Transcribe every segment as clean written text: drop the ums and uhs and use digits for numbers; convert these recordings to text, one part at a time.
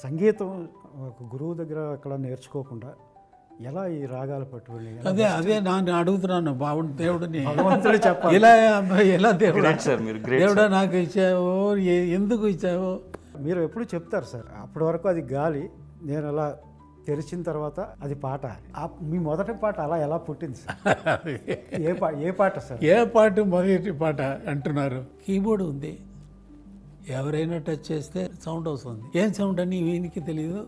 సంగీతం ఒక గురువు దగ్గర అక్కడ నేర్చుకోకుండా ఎలా ఈ రాగాలు పట్టుకుని అదే నేను అడుగుతున్నాను దేవుడిని భగవంతుడు చెప్పాలి ఎలా దేవుడా నాకు ఇచ్చావో ఎందుకు ఇచ్చావో మీరు ఎప్పుడు చెప్తారు సార్. అప్పటి వరకు అది గాలి, నేను అలా తెరిచిన తర్వాత అది పాట. మీ మొదటి పాట అలా ఎలా పుట్టింది సార్? ఏ పాట సార్? ఏ పాట మొదటి పాట అంటున్నారు? కీబోర్డ్ ఉంది, ఎవరైనా టచ్ చేస్తే సౌండ్ వస్తుంది. ఏం సౌండ్ అని వీనికి తెలియదు.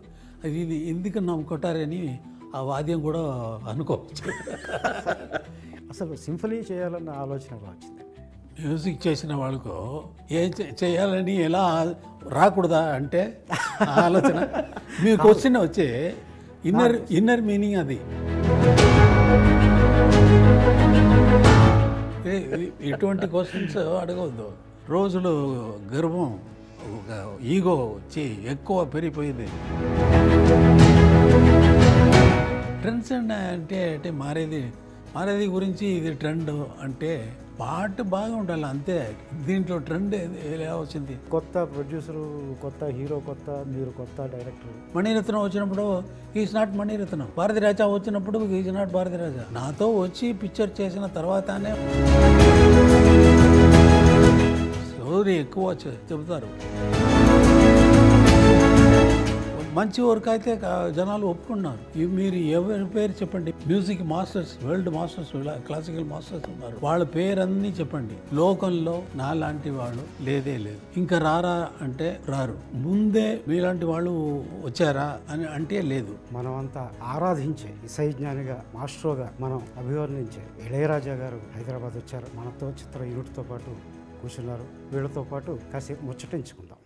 అది ఇది ఎందుకు కొట్టారని ఆ వాద్యం కూడా అనుకోవచ్చు. అసలు సింఫనీ చేయాలన్న ఆలోచన వచ్చింది. మ్యూజిక్ చేసిన వాళ్ళకు ఏం చేయాలని ఎలా రాకూడదా అంటే ఆలోచన. మీ క్వశ్చన్ వచ్చే ఇన్నర్ మీనింగ్ అది. ఇటువంటి క్వశ్చన్స్ అడగవద్దు. రోజులు గర్వం, ఈగో ఎక్కువ పెరిగిపోయింది. ట్రెండ్స్ అంటే మారేది గురించి ఇది ట్రెండ్ అంటే పాట బాగా ఉండాలి అంతే. దీంట్లో ట్రెండ్ ఎలా వచ్చింది? కొత్త ప్రొడ్యూసరు, కొత్త హీరో, మీరు కొత్త డైరెక్టర్. మణిరత్నం వచ్చినప్పుడు ఈజ్ నాట్ మణిరత్నం. భారతిరాజా వచ్చినప్పుడు ఈజ్ నాట్ భారతిరాజా. నాతో వచ్చి పిక్చర్ చేసిన తర్వాతనే స్టోరీ ఎక్కువ చెబుతారు. మంచి వర్క్ అయితే జనాలు ఒప్పుకున్నారు. మీరు ఎవరి పేరు చెప్పండి. Music masters, world masters, classical masters ఉన్నారు. వాళ్ళ పేరన్నీ చెప్పండి. లోకంలో నా లాంటి వాళ్ళు లేదే లేదు. ఇంకా రారా అంటే రారు. ముందే మీలాంటి వాళ్ళు వచ్చారా అని అంటే లేదు. మనం అంతా ఆరాధించే ఇసైజ్ఞానిగా, మాస్ట్రోగా మనం అభివర్ణించే ఇళయరాజా గారు హైదరాబాద్ వచ్చారు. మనతో చిత్ర యూనిట్తో పాటు కూర్చున్నారు. వీళ్ళతో పాటు కాసేపు ముచ్చటించుకుందాం.